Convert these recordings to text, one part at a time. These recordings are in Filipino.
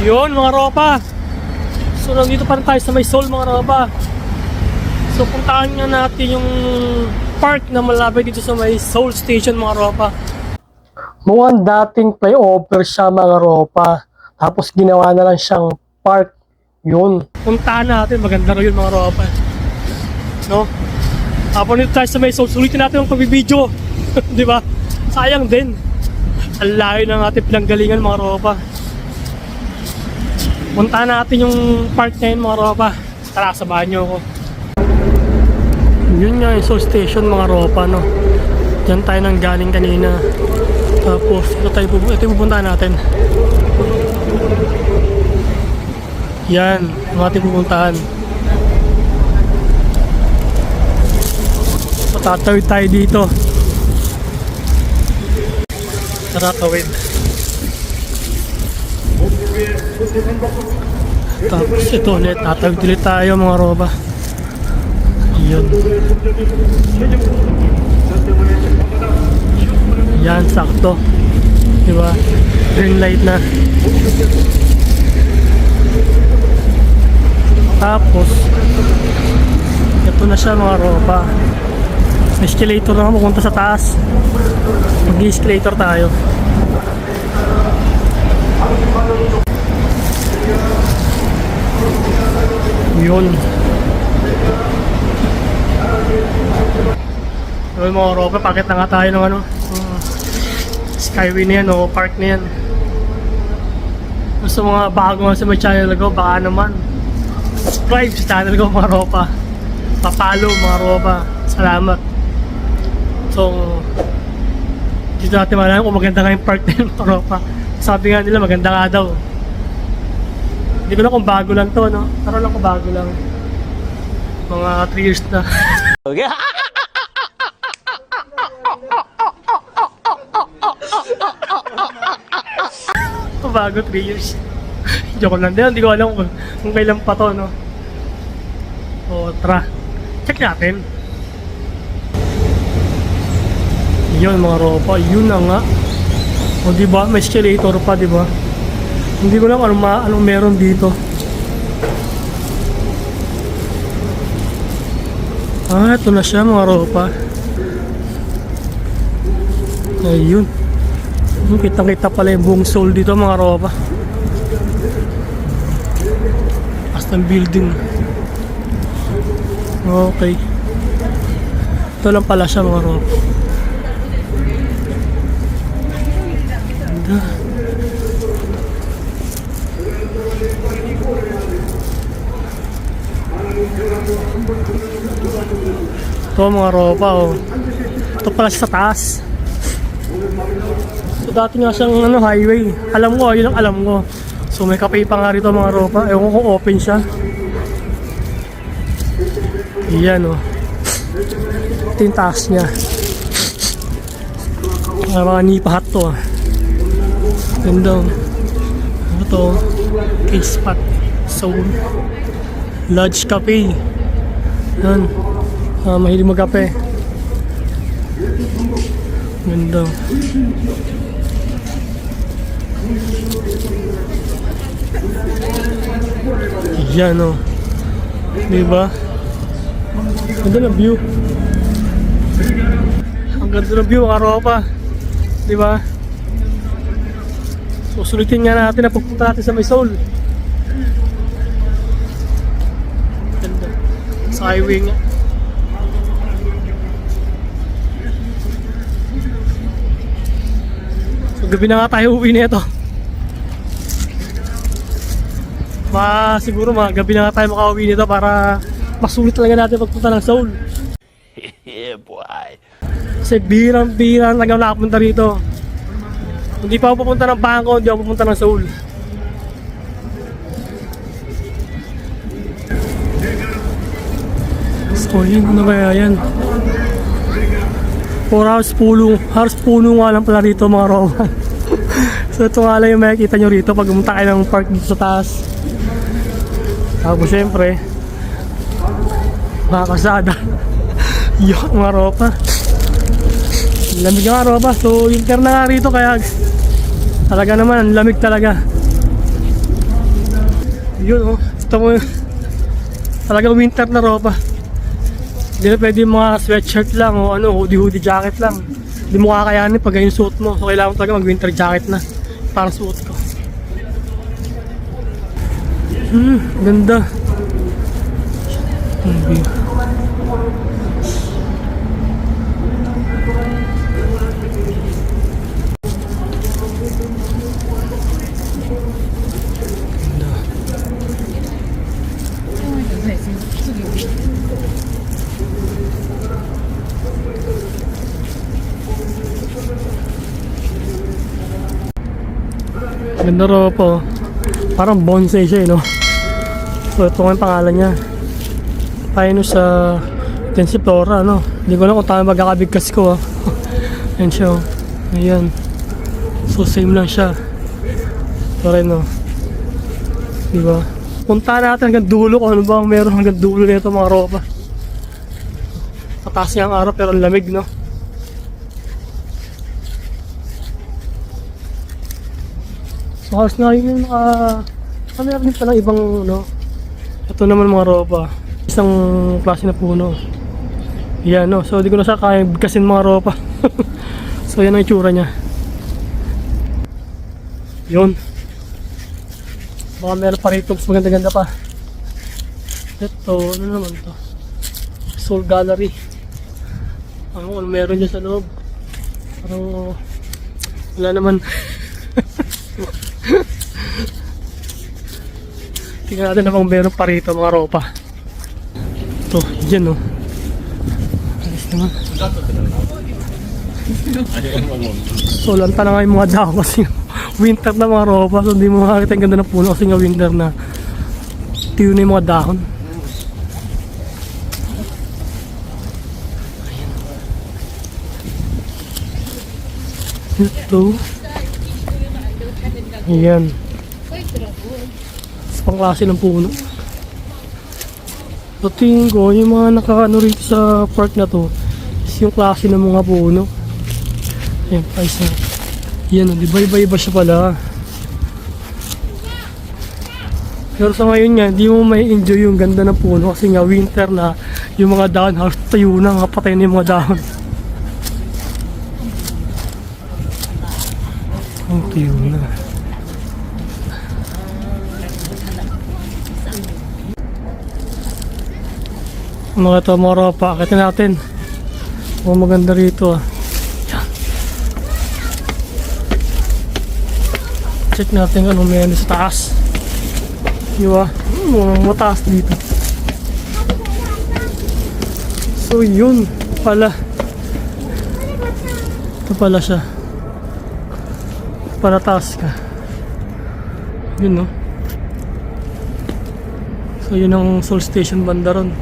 Yun mga ropa. So nandito pa rin tayo sa may Seoul mga ropa. So puntahan nga natin yung park na malapit dito sa may Seoul Station mga ropa. Mukhang dating flyover siya mga ropa. Tapos ginawa na lang siyang park. Yun. Puntahan natin. Maganda rin yun mga ropa. No? Tapos nito tayo sa may Seoul. Sulitin natin ang pagbibideo. Diba? Sayang din. Ang layo ng ating pinanggalingan mga ropa. Puntahan natin yung park na yun mga ropa. Tara, sabahan nyo ako. Yun nga yung Seoul Station mga ropa, no? Diyan tayo nang galing kanina. Tapos ito yung pupuntahan natin. Yan, yung ating pupuntahan. Tatawid tayo dito. Tara, tawid. Tapos ito ulit, tatawid ulit tayo mga roba. Yun. Yan, sakto. Diba? Green light na. Tapos ito na siya mga roba. Escalator na pupunta sa taas. Mag-escalator tayo. Yun. Yun mga ropa, pakit na nga tayo ng ano, Skyway na yan o park na yan. Gusto mga bago nga sa my channel ko, baka naman subscribe sa channel ko mga ropa. Papalo mga ropa. Salamat. So dito natin malaman kung maganda nga yung park na yun mga ropa. Sabi nga nila maganda nga daw. Hindi ko na kung bago lang to, no? Pero lang kung bago lang. Mga 3 years na. Okay. Kung bago 3 years. Joke lang din. Hindi ko alam kung kailan pa to, no? O, tara. Check natin. Yun mga ropa. Yun na nga. O, diba? May escalator pa, diba? Hindi ko lang anong meron dito. Ah, ito na siya mga ropa. Ayun. Kitang-kita pala yung buong Seoul dito mga ropa. Hasta ng building. Okay. Ito lang pala siya mga ropa. Ganda. Ito mga ropa, oh. Ito pala siya sa taas. So dati nga siyang ano, highway. Alam ko, yun ang alam ko. So may cafe pa nga rito mga ropa. Ewan ko kung open siya. Iyan, oh. Ito yung taas niya. Mga nipahat to, ah. Ganda. Ito, K-Spot Seoul Lodge Cafe. Yan. Mahilig magkape. Ganda. Yan, oh. Diba? Ganda na view. Ang ganda na view, araw pa. Diba? So sulitin nga natin na pupunta natin sa may Seoul. Ganda. Sa highway nga. So gabi na nga tayo uwi nito. Siguro mga gabi na nga tayo makauwi nito para masulit talaga natin pagpunta ng Seoul. Yeah boy. Kasi birang-birang nakapunta rito. Hindi pa ako pupunta ng Bangkok, hindi ako pupunta ng Seoul. So yun, ano kaya yan? 4 hours puno nga lang pala rito mga Roman. So ito nga lang yung makikita nyo rito pag pumunta kayo ng park dito sa taas. Tapos syempre mga kasada. Yun mga ropa. Lamig nga ropa. So winter na nga rito kaya talaga naman lamig talaga. Yun oh, ito mo talagang winter na ropa. Hindi na pwede yung mga sweatshirt lang o ano, hoodie jacket lang. Hindi mo kakayanin pag yung suot mo. So kailangan mo talaga mag winter jacket na. Parang suot ko. Ganda. View. Ganda ro po. Parang bonsai siya, no? So ito nga yung pangalan niya. Pinus tensiflora, no? Hindi ko lang kung tama magkakabigkas ko, Ayan siya, ayan. So same lang siya. Ito rin, no? Diba? Punta natin hanggang dulo kung ano ba meron hanggang dulo nito mga ropa. Mataas niya ang araw pero ang lamig, no? So halos nga yun yung meron din palang ibang, no? Ito naman mga ropa, isang klase na puno. Yan, no? So di ko na siya kaya bigkasin mga ropa. So yan ang itsura niya. Yun. Baka meron pa rito mas maganda-ganda pa. Ito, ano naman to? Soul Gallery. Ano meron dyan sa loob? Parang wala naman. Tingnan natin na bang meron pa rito mga ropa. Ito, dyan, no? Ayos naman. So lanta na nga yung mga dahon kasi winter na mga ropa. So hindi mo makakita yung ganda ng puno kasi nga winter na. Tiyo na yung mga dahon. Ito. Ayan. Sa pang klase ng puno. So tingin ko yung mga nakakano rito sa park na to is yung klase ng mga puno. Ayan pa isa. Yan o, diba iba-iba siya pala. Pero sa ngayon nga, hindi mo may enjoy yung ganda ng puno kasi nga winter na yung mga dahon halos tayo na, patay na yung mga dahon. Ang tayo na. Mga ito mga ropa, akitin natin. O maganda rito. Yan. Check natin anong meron sa taas. Diba? Mataas dito. So yun pala. Ito pala siya. Para taas ka. Yun, no? So yun ang Soul Station banda ron.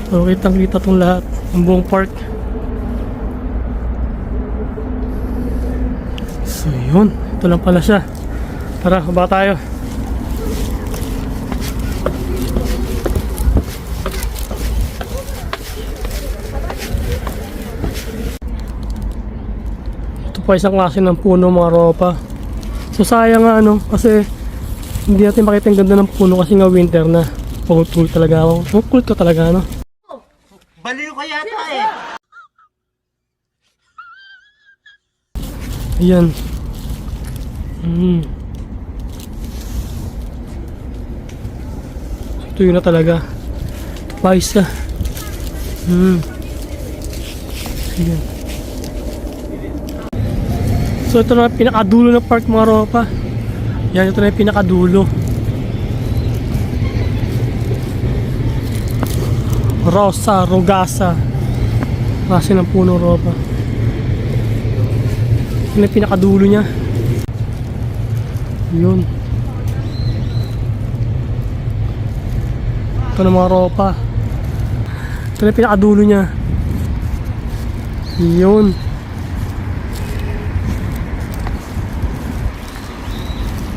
So kitang kita itong lahat, ang buong park. So yun, ito lang pala siya. Tara, baba tayo. Ito pa isang klase ng puno mga ropa. So sayang nga ano, kasi hindi natin makita yung ganda ng puno kasi nga winter na. Pagod talaga ako. Pagod ka talaga, no? Baliw ka yata eh. Ayan. Ito yun na talaga. Pais na. Ayan. So ito na pinakadulo ng park mga ropa. Yan, ito na yung pinakadulo. Rosa, Rogasa. Kasi ng puno ropa. Ito na yung pinakadulo niya. Yun. Ito na mga ropa. Ito na yung pinakadulo niya. Yun.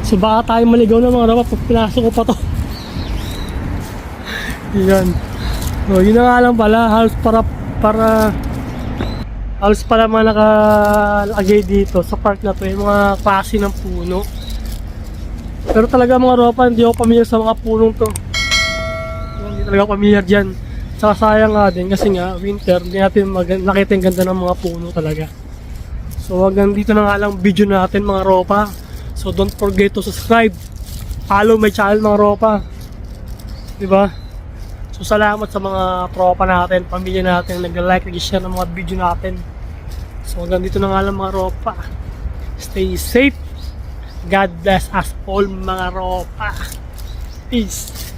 So baka tayo maligaw na mga ropa pag pinasok ko pa to. Yan. So yun na nga lang pala. Halos pala mga nakalagay dito sa park na to yung mga klase ng puno. Pero talaga mga ropa, hindi ako pamilyar sa mga punong to. Hindi talaga ako pamilyar dyan. Tsaka sayang nga din kasi nga winter, hindi natin nakita yung ganda ng mga puno talaga. So hanggang dito na nga lang video natin mga ropa. So don't forget to subscribe. Follow my channel mga ropa. Diba? So salamat sa mga tropa natin, pamilya natin, nag-like, nag-share ng mga video natin. So hanggang dito na nga lang mga ropa. Stay safe. God bless us all mga ropa. Peace.